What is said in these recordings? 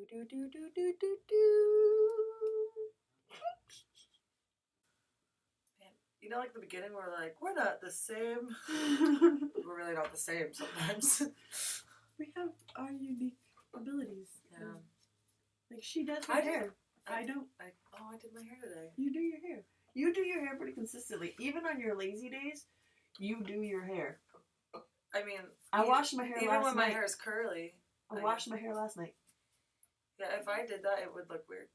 Do, do, do, do, do, do. Man, you know, like the beginning, we're like, we're not the same. We're really not the same sometimes. We have our unique abilities. Yeah. Like she does her I hair. I don't. I did my hair today. You do your hair. You do your hair pretty consistently. Even on your lazy days, you do your hair. I mean, I washed my hair last night. Even when my hair is curly. I washed my hair last night. Yeah, if I did that, it would look weird.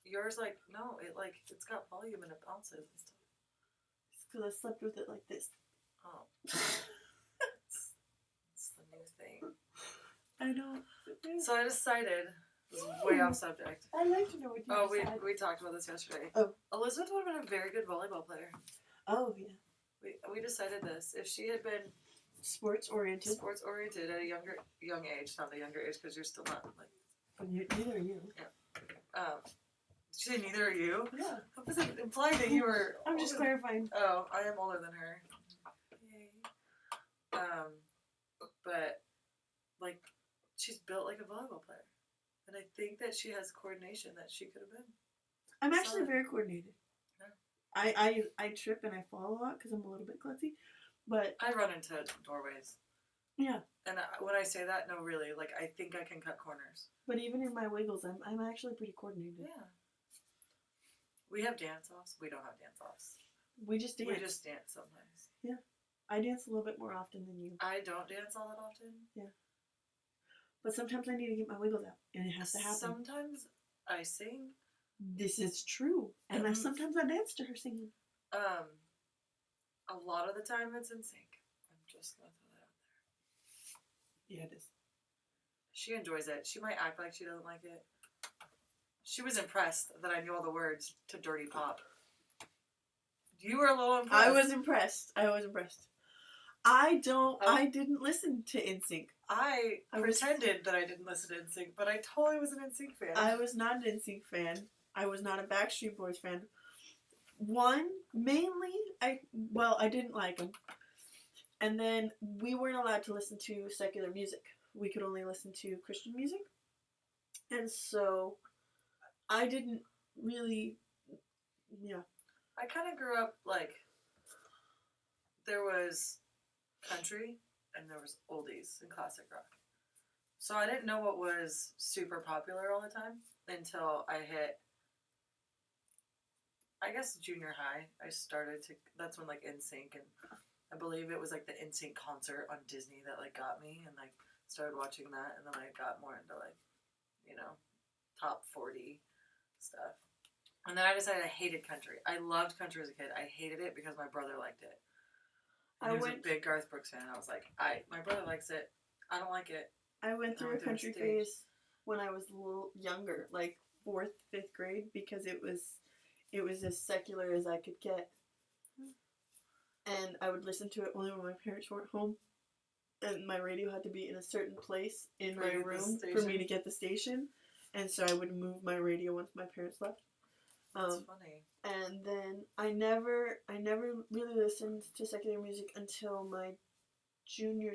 Yours, like, no, it's got volume and it bounces and stuff. It's because I slept with it like this. Oh. It's the new thing. I know. So I decided, this is way off subject. I'd like to know what you decided. We talked about this yesterday. Oh. Elizabeth would have been a very good volleyball player. Oh, yeah. We decided this. If she had been sports oriented at a young age, not a younger age because you're still not like. Neither are you. Yeah. Did you say neither are you? Yeah. How was it implied that you were? I'm just clarifying. Oh, I am older than her. Yay. But like, she's built like a volleyball player, and I think that she has coordination that she could have been. I'm actually very coordinated. Yeah. I trip and I fall a lot because I'm a little bit klutzy, but I run into doorways. Yeah. And when I say that, no, really, like I think I can cut corners. But even in my wiggles, I'm actually pretty coordinated. Yeah. We have dance offs. We don't have dance offs. We just dance. We just dance sometimes. Yeah. I dance a little bit more often than you. I don't dance all that often. Yeah. But sometimes I need to get my wiggles out, and it has to happen. Sometimes I sing. This is true, and sometimes I dance to her singing. A lot of the time it's in sync. I'm just gonna throw that out there. Yeah, it is. She enjoys it. She might act like she doesn't like it. She was impressed that I knew all the words to Dirty Pop. You were a little impressed. I was impressed. I didn't listen to NSYNC. I pretended that I didn't listen to NSYNC, but I totally was an NSYNC fan. I was not an NSYNC fan. I was not a Backstreet Boys fan. Mainly, I didn't like them. And then we weren't allowed to listen to secular music. We could only listen to Christian music. And so I didn't really, I kind of grew up like there was country and there was oldies and classic rock. So I didn't know what was super popular all the time until I hit, I guess, junior high. That's when like NSYNC, and I believe it was like the NSYNC concert on Disney that like got me, and like started watching that, and then I got more into like, top 40 stuff. And then I decided I hated country. I loved country as a kid. I hated it because my brother liked it. And he was a big Garth Brooks fan. I was like, my brother likes it. I don't like it. I went through a country phase when I was a little younger, like 4th, 5th grade, because it was as secular as I could get. And I would listen to it only when my parents weren't home. And my radio had to be in a certain place in my room for me to get the station. And so I would move my radio once my parents left. That's funny. And then I never really listened to secular music until my senior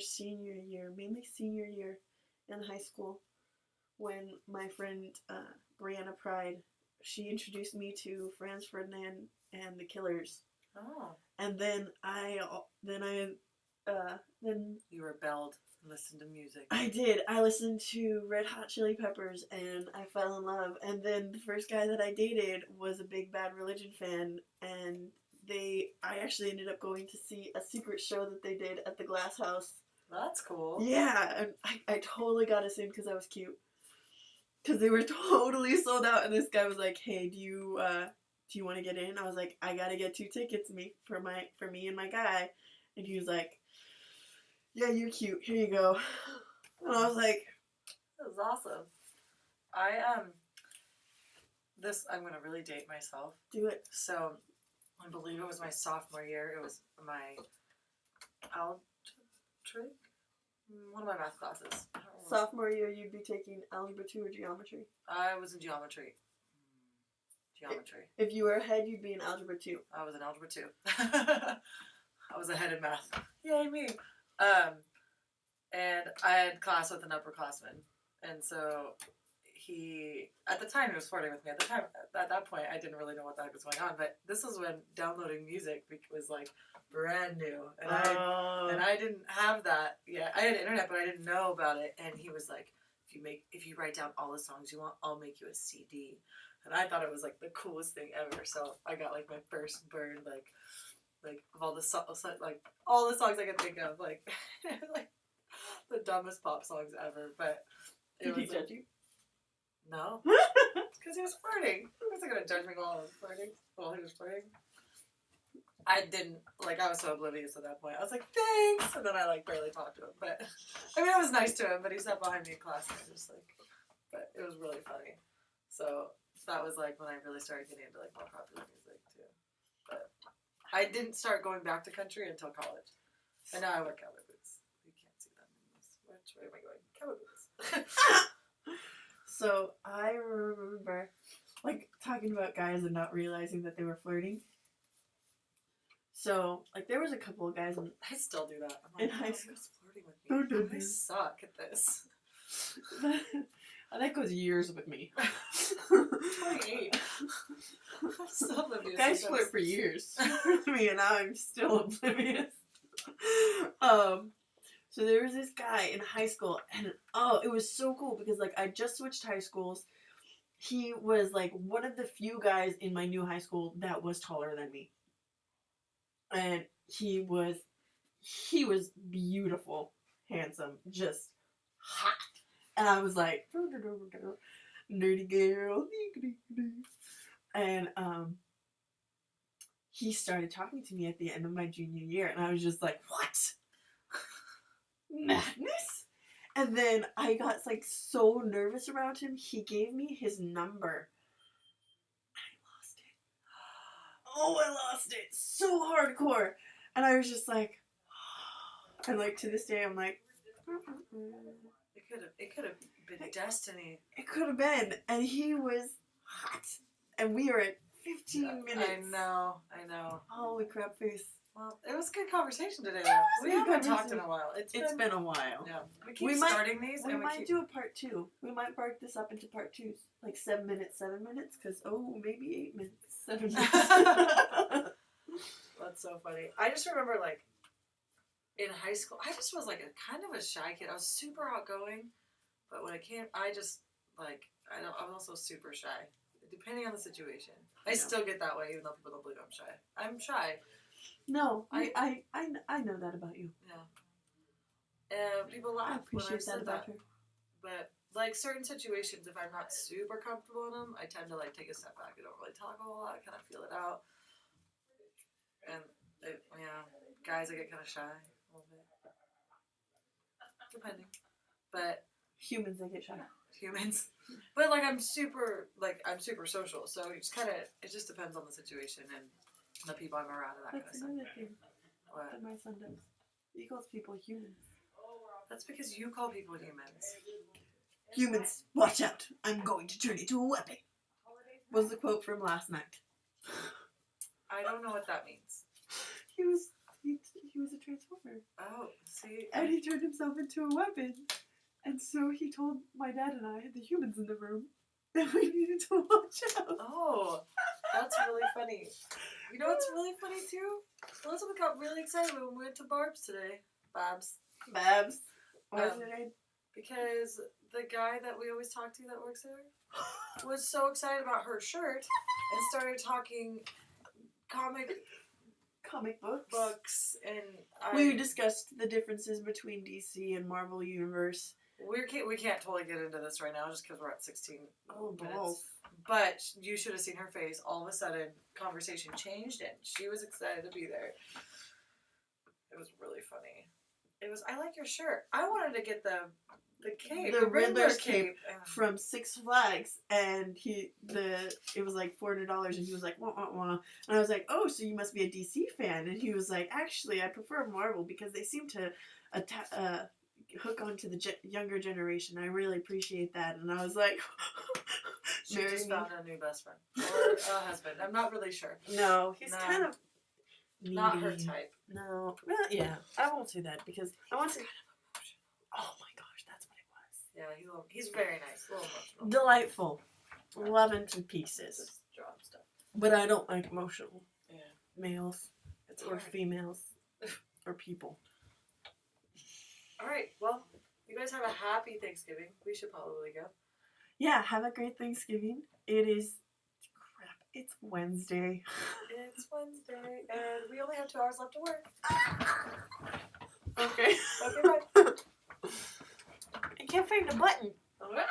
year, mainly senior year in high school, when my friend Brianna Pride, she introduced me to Franz Ferdinand and the Killers. Oh. And then you rebelled and listened to music. I did. I listened to Red Hot Chili Peppers and I fell in love. And then the first guy that I dated was a big Bad Religion fan, and I actually ended up going to see a secret show that they did at the Glass House. That's cool. Yeah, and I totally got us in because I was cute. Because they were totally sold out, and this guy was like, "Hey, do you want to get in?" I was like, "I gotta get 2 tickets for me and my guy," and he was like, "Yeah, you're cute. Here you go." And I was like, "That was awesome." I'm gonna really date myself. Do it. So, I believe it was my sophomore year. It was my algebra, one of my math classes. Sophomore year, you'd be taking Algebra 2 or Geometry? I was in Geometry. If you were ahead, you'd be in Algebra 2. I was in Algebra 2. I was ahead in math. Yay, me. And I had class with an upperclassman. And so he at the time he was flirting with me. At that point, I didn't really know what the heck was going on. But this was when downloading music was like brand new, and I didn't have that yet. I had internet, but I didn't know about it. And he was like, if you write down all the songs you want, I'll make you a CD. And I thought it was like the coolest thing ever. So I got like my first burn, like of all the all the songs I could think of, like like the dumbest pop songs ever. But did he judge you? No, because he was flirting. He wasn't gonna judge me while he was flirting. I didn't, like, I was so oblivious at that point. I was like, thanks! And then I, like, barely talked to him. But, I mean, I was nice to him, but he sat behind me in class, and I was just, like, but it was really funny. So, that was, like, when I really started getting into, like, more popular music, too. But I didn't start going back to country until college. And now I wear cowboy boots. You can't see them in this. Which way am I going? Cowboy boots. So, I remember, like, talking about guys and not realizing that they were flirting. So, like, there was a couple of guys I still do that. I'm like, in high school. Who's flirting with me? I suck at this. That goes years with me. 28. I'm still oblivious. Guys flirt for years with me, and now I'm still oblivious. So there was this guy in high school, and it was so cool because, like, I just switched high schools. He was, like, one of the few guys in my new high school that was taller than me. And he was beautiful, handsome, just hot. And I was like, nerdy girl. And he started talking to me at the end of my junior year, and I was just like, what? Madness? And then I got, like, so nervous around him, he gave me his number. I lost it so hardcore. And I was just like, and, like, to this day, I'm like, It could have been destiny. It could have been. And he was hot. And we were at 15 minutes. I know. Holy crap face. Well, it was a good conversation today. We good haven't talked conversation. in a while. It's been a while. Yeah. We keep starting these. We might do a part 2. We might break this up into part 2s. Like 7 minutes, because, maybe 8 minutes, 7 minutes. That's so funny. I just remember, like, in high school, I just was, like, a kind of a shy kid. I was super outgoing, but when it came, I was also super shy, depending on the situation. I still get that way, even though people don't believe I'm shy. I'm shy. No, I know that about you. Yeah. People laugh I appreciate when I that about her. But, like, certain situations, if I'm not super comfortable in them, I tend to, like, take a step back. I don't really talk a whole lot. I kind of feel it out. And, guys, I get kind of shy a little bit. Depending. But humans, I get shy. Humans. But, like, I'm super social. So it just depends on the situation and the people I'm around and that kind of stuff. That's another thing What? that my son does. He calls people humans. That's because you call people humans. Humans, watch out. I'm going to turn into a weapon. Was the quote from last night. I don't know what that means. He was a transformer. Oh, see? And he turned himself into a weapon. And so he told my dad and I, the humans in the room, that we needed to watch out. Oh, that's really funny. You know what's really funny too? Elizabeth got really excited when we went to Babs today. Babs. Why is it? Because the guy that we always talk to that works there was so excited about her shirt and started talking comic books and we discussed the differences between DC and Marvel Universe. We can't totally get into this right now just because we're at 16 minutes. Balls. But you should have seen her face. All of a sudden, conversation changed and she was excited to be there. It was really funny. I like your shirt. I wanted to get the cape, the Riddler's cape from Six Flags, and it was like $400, and he was like, wah, wah, wah. And I was like, oh, so you must be a DC fan. And he was like, actually, I prefer Marvel because they seem to hook onto the younger generation. I really appreciate that. And I was like, she just found a new best friend or a husband. I'm not really sure. No, he's kind of needy. Not her type. No, well, yeah, I won't say that because I want to. Oh my gosh, that's what it was. Yeah, he's very nice. A little emotional. Delightful. Love him to pieces. Just job stuff. But I don't like emotional Yeah. males It's or hard. females or people. All right. Well, you guys have a happy Thanksgiving. We should probably go. Yeah, have a great Thanksgiving. It is crap. It's Wednesday. It's Wednesday, and we only have 2 hours left to work. Okay. Okay, bye. I can't find the button. All right.